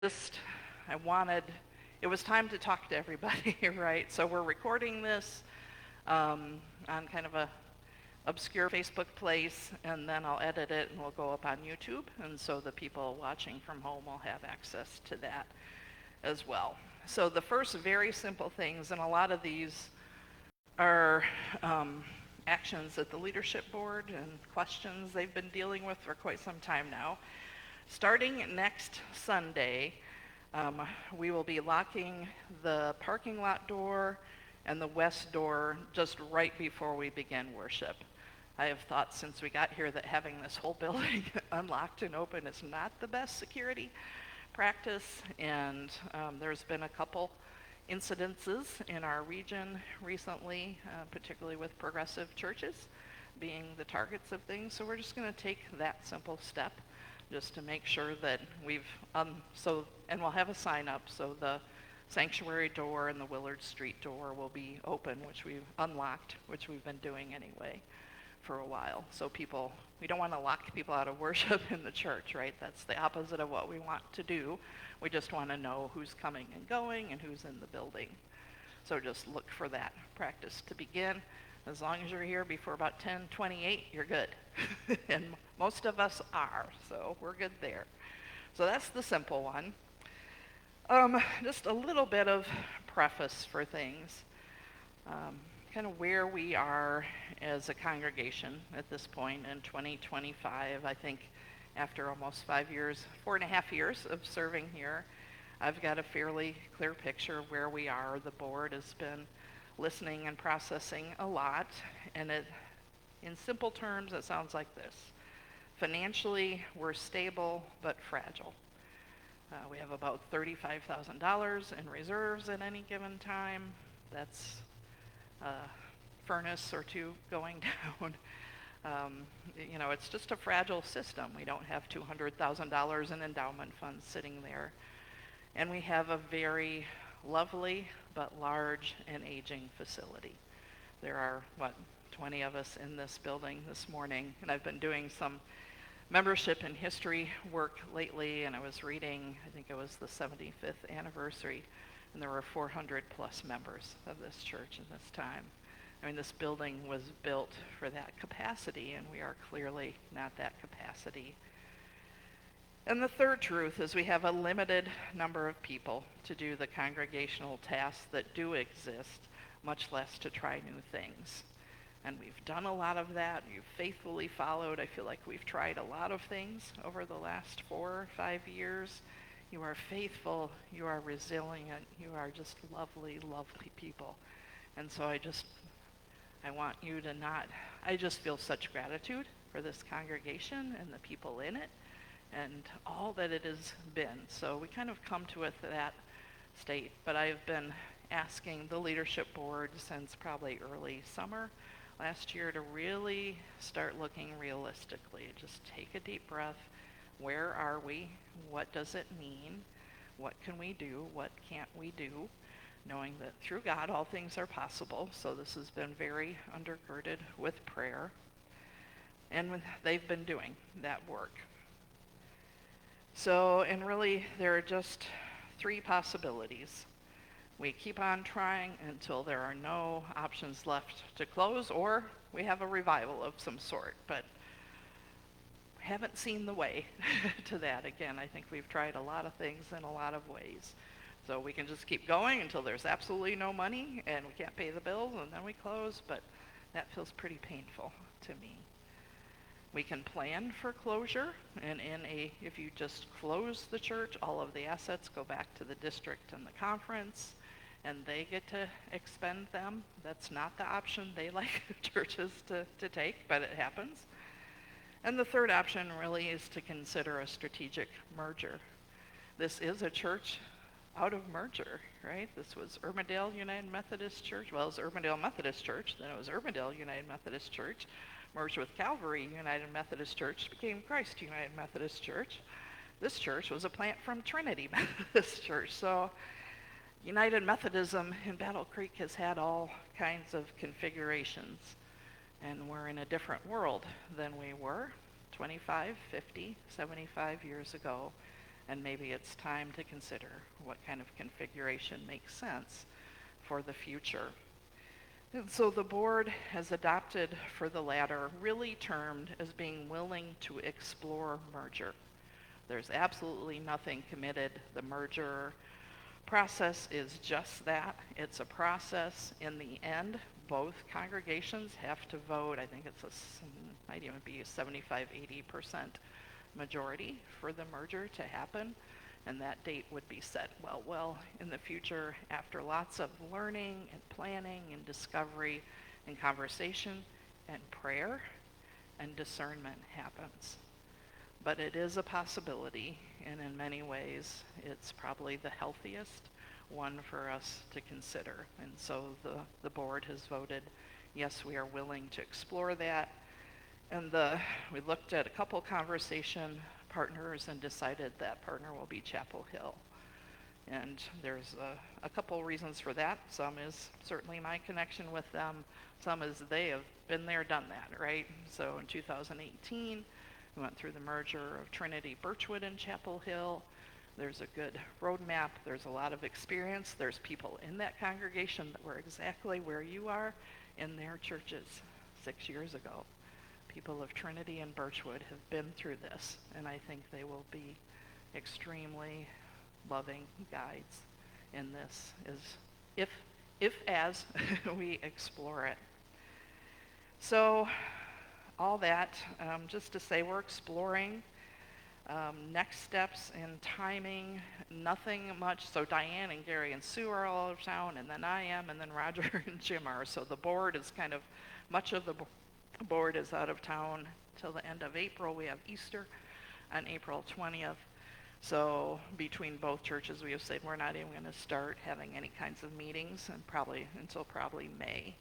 just, it was time to talk to everybody, right? So we're recording this on kind of a obscure Facebook place, and then I'll edit it and we'll go up on YouTube, and so the people watching from home will have access to that as well. So the first very simple things, and a lot of these are actions at the leadership board and questions they've been dealing with for quite some time now. Starting next Sunday, we will be locking the parking lot door and the west door just right before we begin worship. I have thought since we got here that having this whole building unlocked and open is not the best security practice, and there's been a couple incidences in our region recently, particularly with progressive churches being the targets of things. So we're just going to take that simple step just to make sure that we've, and we'll have a sign up, so the sanctuary door and the Willard Street door will be open, which we've unlocked, which we've been doing anyway for a while. So we don't want to lock people out of worship in the church, right? That's the opposite of what we want to do. We just want to know who's coming and going and who's in the building. So just look for that practice to begin. As long as you're here before about 10:28, you're good. And most of us are, so we're good there. So that's the simple one. Just a little bit of preface for things. Kind of where we are as a congregation at this point in 2025. I think after almost 4.5 years of serving here, I've got a fairly clear picture of where we are. The board has been listening and processing a lot, and in simple terms, it sounds like this. Financially, we're stable but fragile. We have about $35,000 in reserves at any given time. That's a furnace or two going down. It's just a fragile system. We don't have $200,000 in endowment funds sitting there. And we have a very lovely but large and aging facility. There are, 20 of us in this building this morning, and I've been doing some membership and history work lately, and I was reading, I think it was the 75th anniversary, and there were 400 plus members of this church in this time. I mean, this building was built for that capacity, and we are clearly not that capacity. And the third truth is we have a limited number of people to do the congregational tasks that do exist, much less to try new things. And we've done a lot of that. You've faithfully followed. I feel like we've tried a lot of things over the last 4 or 5 years. You are faithful. You are resilient. You are just lovely, lovely people. And so I want you to I just feel such gratitude for this congregation and the people in it and all that it has been. So we kind of come to that state. But I've been asking the leadership board since probably early summer last year to really start looking realistically. Just take a deep breath. Where are we? What does it mean? What can we do? What can't we do? Knowing that through God all things are possible. So this has been very undergirded with prayer. And they've been doing that work. So, and really there are just 3 possibilities. We keep on trying until there are no options left to close, or we have a revival of some sort, but we haven't seen the way to that. Again, I think we've tried a lot of things in a lot of ways. So we can just keep going until there's absolutely no money and we can't pay the bills, and then we close, but that feels pretty painful to me. We can plan for closure, and if you just close the church, all of the assets go back to the district and the conference, and they get to expend them. That's not the option they like churches to take, but it happens. And the third option really is to consider a strategic merger. This is a church out of merger, right? This was Urbandale United Methodist Church. Well, it was Urbandale Methodist Church, then it was Urbandale United Methodist Church, merged with Calvary United Methodist Church, became Christ United Methodist Church. This church was a plant from Trinity Methodist Church. So United Methodism in Battle Creek has had all kinds of configurations, and we're in a different world than we were 25, 50, 75 years ago. and maybe it's time to consider what kind of configuration makes sense for the future. And so the board has adopted for the latter, really termed as being willing to explore merger. There's absolutely nothing committed. The merger process is just that. It's a process. In the end, both congregations have to vote. I think might even be a 75-80% majority for the merger to happen, and that date would be set well in the future after lots of learning and planning and discovery and conversation and prayer and discernment happens. But it is a possibility, and in many ways, it's probably the healthiest one for us to consider. And so the board has voted, yes, we are willing to explore that. And we looked at a couple conversation partners and decided that partner will be Chapel Hill. And there's a couple reasons for that. Some is certainly my connection with them. Some is they have been there, done that, right? So in 2018, we went through the merger of Trinity Birchwood and Chapel Hill. There's a good roadmap. There's a lot of experience. There's people in that congregation that were exactly where you are in their churches 6 years ago. People of Trinity and Birchwood have been through this, and I think they will be extremely loving guides in this, as we explore it. So all that, just to say we're exploring next steps in timing, nothing much. So Diane and Gary and Sue are all out of town, and then I am, and then Roger and Jim are. So the board is much of the board is out of town till the end of April. We have Easter on April 20th. So between both churches, we have said we're not even going to start having any kinds of meetings until probably May.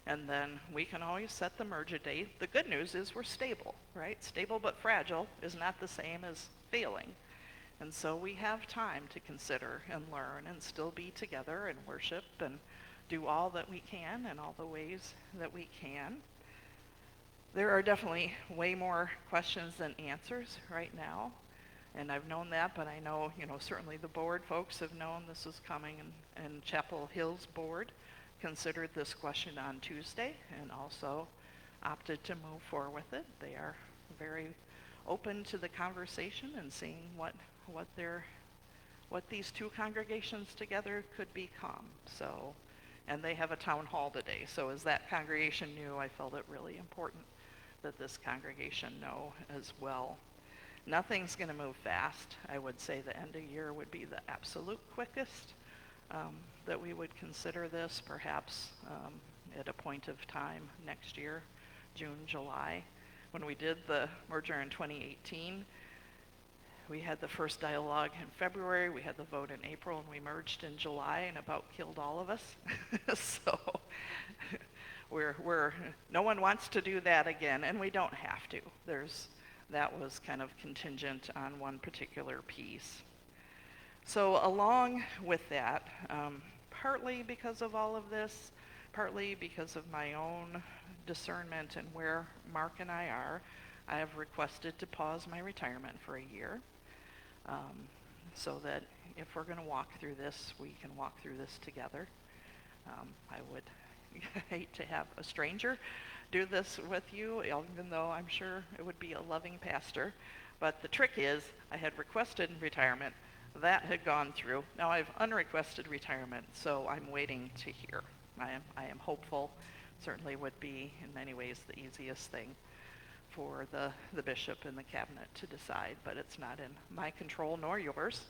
And then we can always set the merger date. The good news is we're stable, right? Stable but fragile is not the same as failing. And so we have time to consider and learn and still be together and worship and do all that we can in all the ways that we can. There are definitely way more questions than answers right now. And I've known that, but I know, certainly the board folks have known this was coming, and Chapel Hill's board considered this question on Tuesday and also opted to move forward with it. They are very open to the conversation and seeing what these two congregations together could become. So, and they have a town hall today. So as that congregation knew, I felt it really important that this congregation know as well. Nothing's going to move fast. I would say the end of year would be the absolute quickest that we would consider this, perhaps at a point of time next year, June, July. When we did the merger in 2018, we had the first dialogue in February, we had the vote in April, and we merged in July and about killed all of us. So no one wants to do that again, and we don't have to. That was kind of contingent on one particular piece. So along with that, partly because of all of this, partly because of my own discernment and where Mark and I are, I have requested to pause my retirement for a year, so that if we're going to walk through this, we can walk through this together. I would hate to have a stranger do this with you, even though I'm sure it would be a loving pastor. But the trick is, I had requested retirement. That had gone through. Now I have unrequested retirement, so I'm waiting to hear. I am hopeful. Certainly would be, in many ways, the easiest thing for the bishop and the cabinet to decide, but it's not in my control nor yours.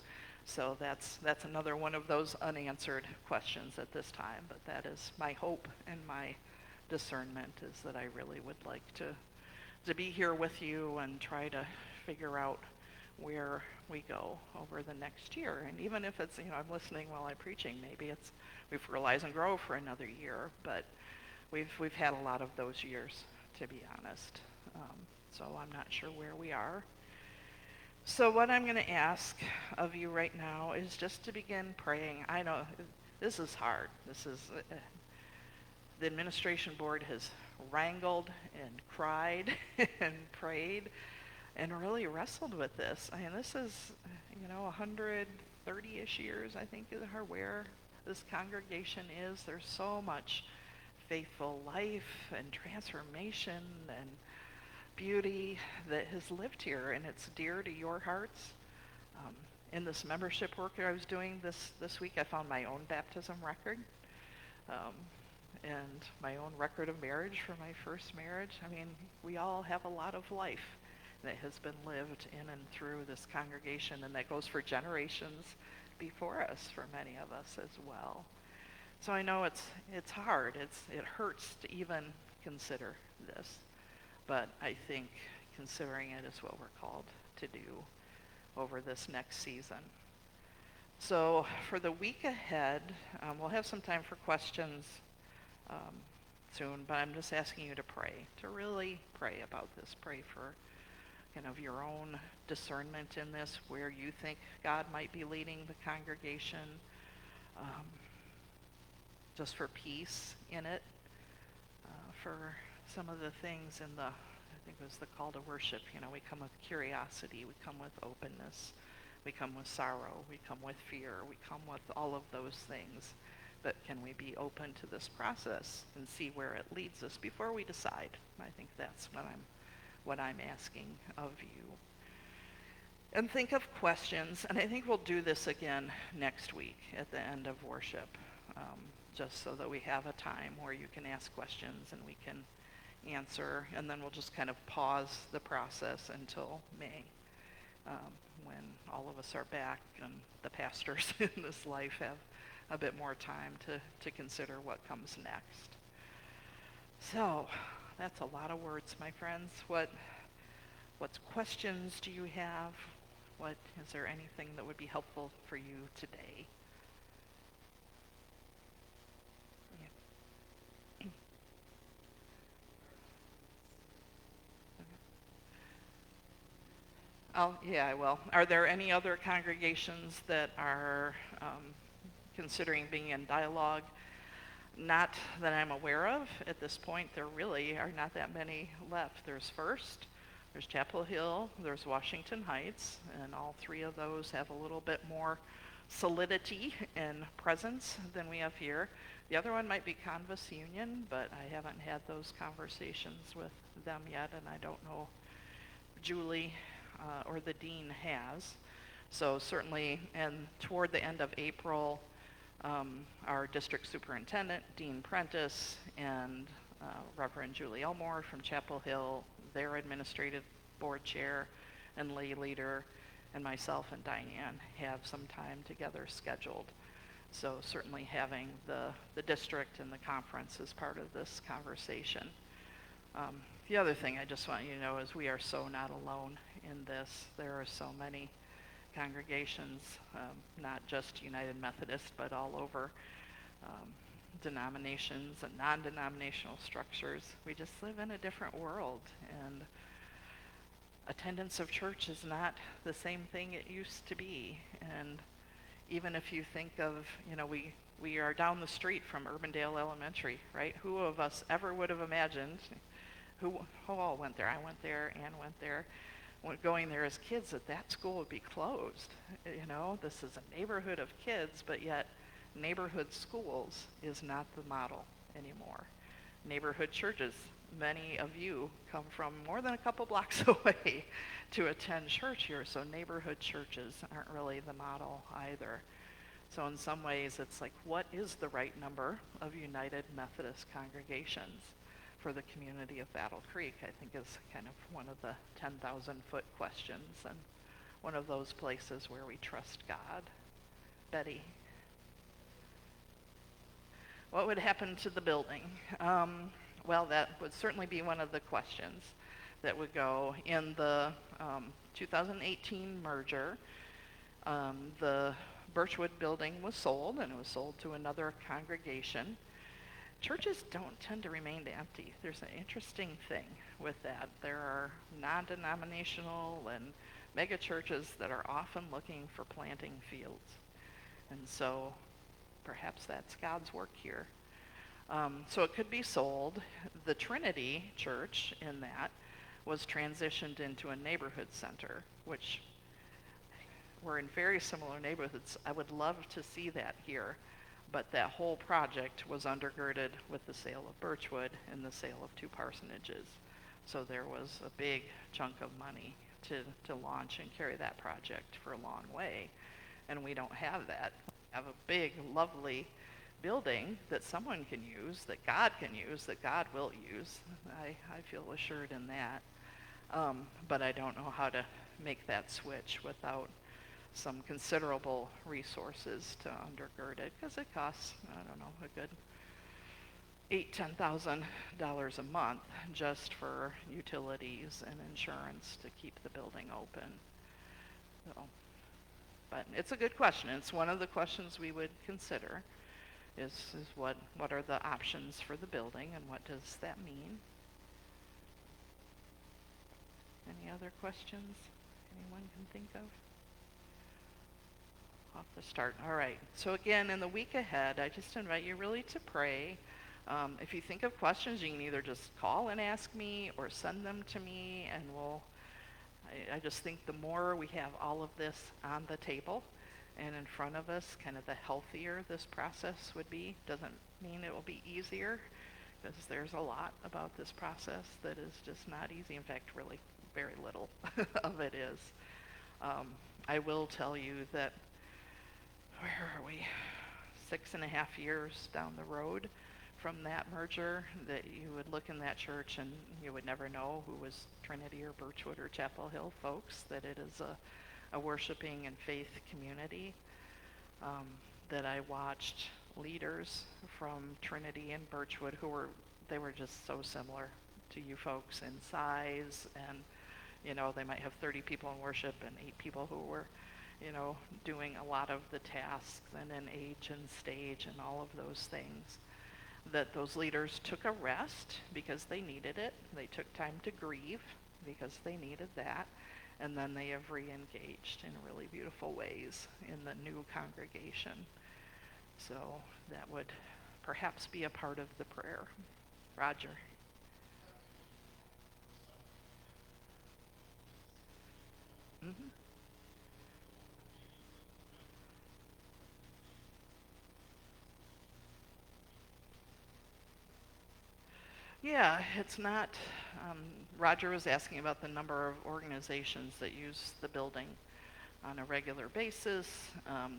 So that's another one of those unanswered questions at this time, but that is my hope and my discernment, is that I really would like to be here with you and try to figure out where we go over the next year. And even if it's, I'm listening while I'm preaching, maybe it's we Realize and Grow for another year, but we've had a lot of those years, to be honest. So I'm not sure where we are. So what I'm going to ask of you right now is just to begin praying. I know this is hard. The administration board has wrangled and cried and prayed. and really wrestled with this. I mean, this is, 130-ish years, I think, are where this congregation is. There's so much faithful life and transformation and beauty that has lived here, and it's dear to your hearts. In this membership work I was doing this week, I found my own baptism record and my own record of marriage for my first marriage. I mean, we all have a lot of life that has been lived in and through this congregation, and that goes for generations before us, for many of us as well. So I know it's hard. It hurts to even consider this, but I think considering it is what we're called to do over this next season. So for the week ahead, we'll have some time for questions soon, but I'm just asking you to pray, to really pray about this. Pray for your own discernment in this, where you think God might be leading the congregation, just for peace in it, for some of the things in I think it was the call to worship. We come with curiosity, we come with openness, we come with sorrow, we come with fear, we come with all of those things. But can we be open to this process and see where it leads us before we decide? I think that's what I'm asking of you. And think of questions, and I think we'll do this again next week at the end of worship, just so that we have a time where you can ask questions and we can answer, and then we'll just kind of pause the process until May, when all of us are back and the pastors in this life have a bit more time to consider what comes next. So that's a lot of words, my friends. What questions do you have? Is there anything that would be helpful for you today? I will. Are there any other congregations that are considering being in dialogue? Not that I'm aware of at this point. There really are not that many left. There's First, there's Chapel Hill, there's Washington Heights, and all three of those have a little bit more solidity and presence than we have here. The other one might be Canvas Union, but I haven't had those conversations with them yet, and I don't know Julie or the dean has. So certainly, and toward the end of April, our district superintendent, Dean Prentice, and Reverend Julie Elmore from Chapel Hill, their administrative board chair and lay leader, and myself and Diane have some time together scheduled. So certainly having the district and the conference as part of this conversation. The other thing I just want you to know is we are so not alone in this. There are so many congregations, not just United Methodist, but all over, denominations and non-denominational structures. We just live in a different world, and attendance of church is not the same thing it used to be. And even if you think of, we are down the street from Urbandale Elementary, right? Who of us ever would have imagined, who all went there? I went there, Ann went there. Going there as kids, that school would be closed. This is a neighborhood of kids, but yet neighborhood schools is not the model anymore. Neighborhood churches, many of you come from more than a couple blocks away to attend church here, so neighborhood churches aren't really the model either. So in some ways, it's like, what is the right number of United Methodist congregations for the community of Battle Creek? I think is kind of one of the 10,000-foot questions, and one of those places where we trust God. Betty? What would happen to the building? Well, that would certainly be one of the questions that would go in the 2018 merger. The Birchwood building was sold, and it was sold to another congregation. Churches don't tend to remain empty. There's an interesting thing with that. There are non-denominational and mega churches that are often looking for planting fields. And so perhaps that's God's work here. So it could be sold. The Trinity Church in that was transitioned into a neighborhood center, which we're in very similar neighborhoods. I would love to see that here, but that whole project was undergirded with the sale of Birchwood and the sale of 2 parsonages. So there was a big chunk of money to launch and carry that project for a long way. And we don't have that. We have a big, lovely building that someone can use, that God can use, that God will use. I feel assured in that. But I don't know how to make that switch without some considerable resources to undergird it, because it costs, I don't know, a good $8,000-$10,000 a month just for utilities and insurance to keep the building open. So, but it's a good question. It's one of the questions we would consider is what are the options for the building and what does that mean? Any other questions anyone can think of? I'll have to start. All right. So again, in the week ahead, I just invite you really to pray. If you think of questions, you can either just call and ask me or send them to me, and I just think the more we have all of this on the table and in front of us, kind of the healthier this process would be. Doesn't mean it will be easier, because there's a lot about this process that is just not easy. In fact, really very little of it is. I will tell you that, where are we, 6.5 years down the road from that merger, that you would look in that church and you would never know who was Trinity or Birchwood or Chapel Hill folks, that it is a worshiping and faith community, that I watched leaders from Trinity and Birchwood they were just so similar to you folks in size, and they might have 30 people in worship and 8 people who were doing a lot of the tasks, and in age and stage and all of those things, that those leaders took a rest because they needed it. They took time to grieve because they needed that. And then they have re-engaged in really beautiful ways in the new congregation. So that would perhaps be a part of the prayer. Roger. Mm-hmm. Yeah, it's not, Roger was asking about the number of organizations that use the building on a regular basis.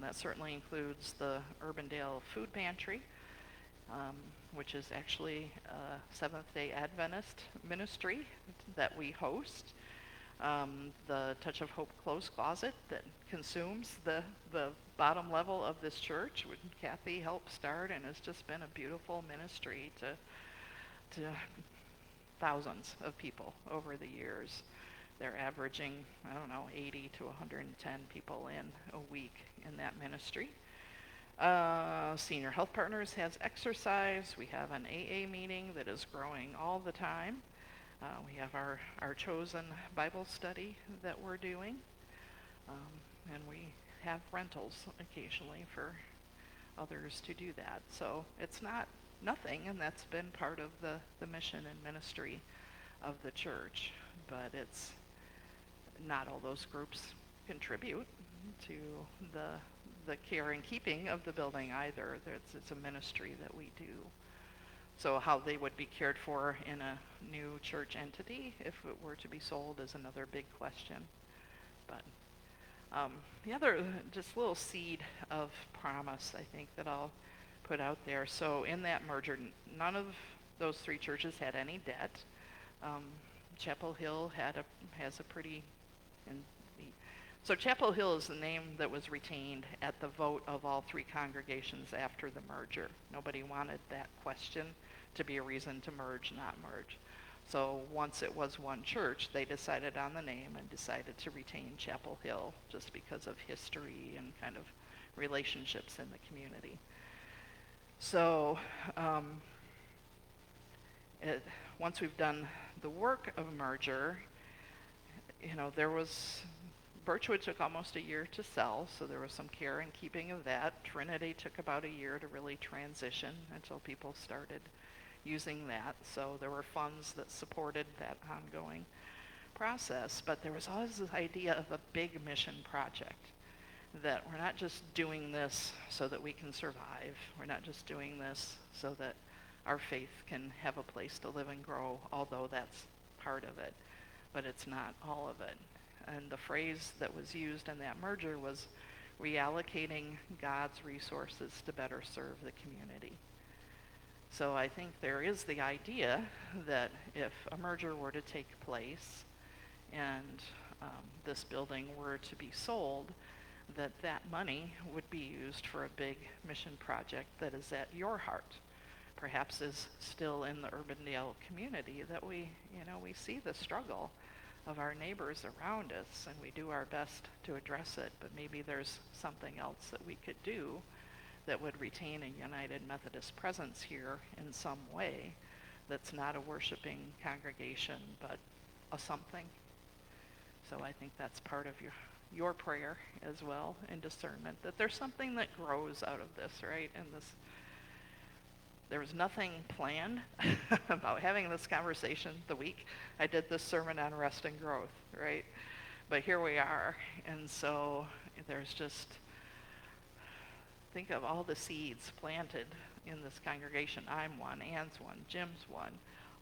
That certainly includes the Urbandale Food Pantry, which is actually a Seventh-day Adventist ministry that we host. The Touch of Hope Clothes Closet that consumes the bottom level of this church, which Kathy helped start, and has just been a beautiful ministry to thousands of people over the years. They're averaging, 80 to 110 people in a week in that ministry. Senior Health Partners has exercise. We have an AA meeting that is growing all the time. We have our chosen Bible study that we're doing. And we have rentals occasionally for others to do that. So it's not nothing, and that's been part of the mission and ministry of the church. But it's not all those groups contribute to the care and keeping of the building either. It's a ministry that we do. So how they would be cared for in a new church entity if it were to be sold is another big question. But the other just little seed of promise, I think, that I'll put out there. So in that merger, none of those 3 churches had any debt. Chapel Hill has a pretty... So Chapel Hill is the name that was retained at the vote of all 3 congregations after the merger. Nobody wanted that question to be a reason to merge, not merge. So once it was one church, they decided on the name and decided to retain Chapel Hill just because of history and kind of relationships in the community. So once we've done the work of merger, Birchwood took almost a year to sell, so there was some care and keeping of that. Trinity took about a year to really transition until people started using that. So there were funds that supported that ongoing. process, but there was always this idea of a big mission project, that we're not just doing this so that we can survive. We're not just doing this so that our faith can have a place to live and grow, although that's part of it, but it's not all of it. And the phrase that was used in that merger was reallocating God's resources to better serve the community. So I think there is the idea that if a merger were to take place and this building were to be sold, that money would be used for a big mission project that is at your heart, perhaps is still in the Urbandale community, that we see the struggle of our neighbors around us, and we do our best to address it, but maybe there's something else that we could do that would retain a United Methodist presence here in some way that's not a worshiping congregation, but a something. So I think that's part of your prayer as well, and discernment, that there's something that grows out of this, right? And there was nothing planned about having this conversation the week I did this sermon on rest and growth, right? But here we are, and so there's just, think of all the seeds planted in this congregation. I'm one, Ann's one, Jim's one.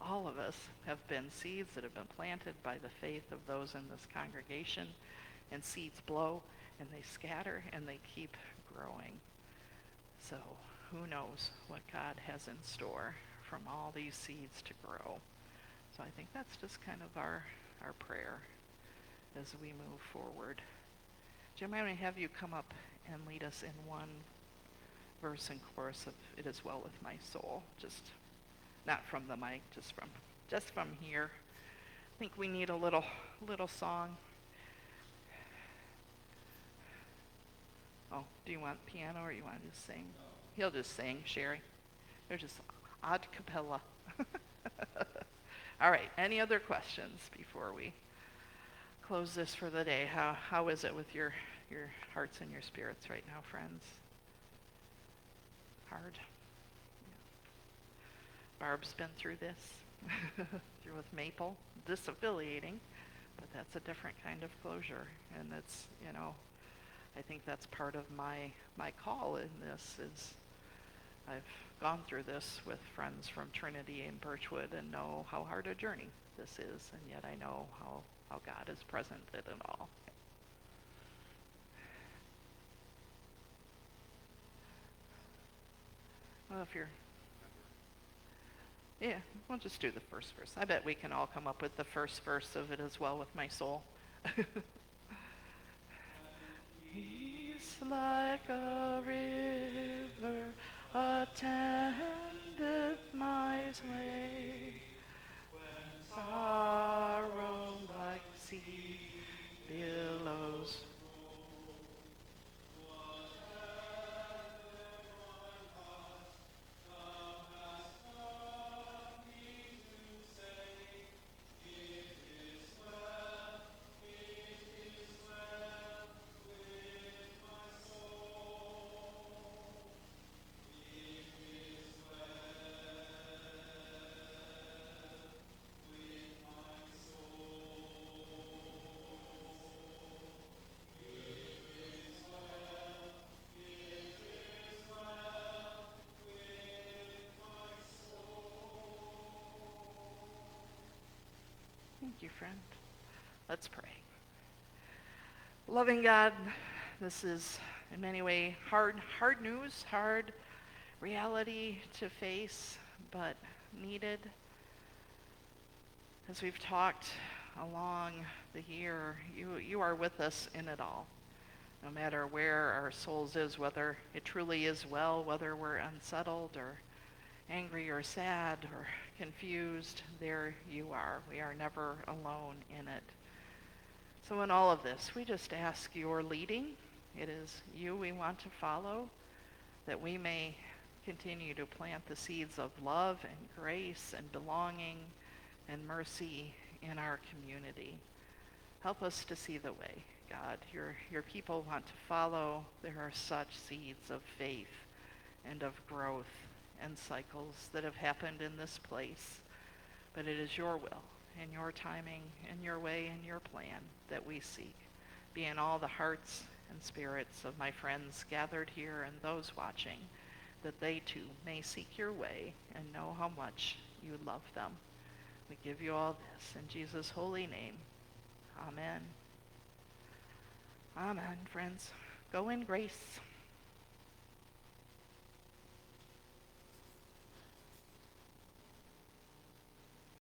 All of us have been seeds that have been planted by the faith of those in this congregation, and seeds blow, and they scatter, and they keep growing. So who knows what God has in store from all these seeds to grow. So I think that's just kind of our prayer as we move forward. Jim, I'm going to have you come up and lead us in one verse and chorus of It Is Well With My Soul. Just not from the mic, just from here. I think we need a little song. Oh, do you want piano or you want to just sing? He'll just sing, Sherry. They're just ad cappella. All right, any other questions before we close this for the day? How is it with your hearts and your spirits right now, friends? Hard? Yeah. Barb's been through this, through with Maple, disaffiliating, but that's a different kind of closure. And it's, I think that's part of my call in this is I've gone through this with friends from Trinity and Birchwood and know how hard a journey this is, and yet I know how God is present in it all. Well, we'll just do the first verse. I bet we can all come up with the first verse of It Is Well With My Soul. Peace like a river attendeth my way, when sorrow like sea billows. Thank you, friend. Let's pray. Loving God, this is in many ways hard news, hard reality to face, but needed. As we've talked along the year, you are with us in it all. No matter where our souls is, whether it truly is well, whether we're unsettled or angry or sad or confused, there you are. We are never alone in it. So in all of this, we just ask your leading. It is you we want to follow, that we may continue to plant the seeds of love and grace and belonging and mercy in our community. Help us to see the way, God. Your people want to follow. There are such seeds of faith and of growth and cycles that have happened in this place. But it is your will, in your timing, in your way, in your plan that we seek. Be in all the hearts and spirits of my friends gathered here and those watching, that they too may seek your way and know how much you love them. We give you all this in Jesus' holy name. Amen. Amen, friends. Go in grace.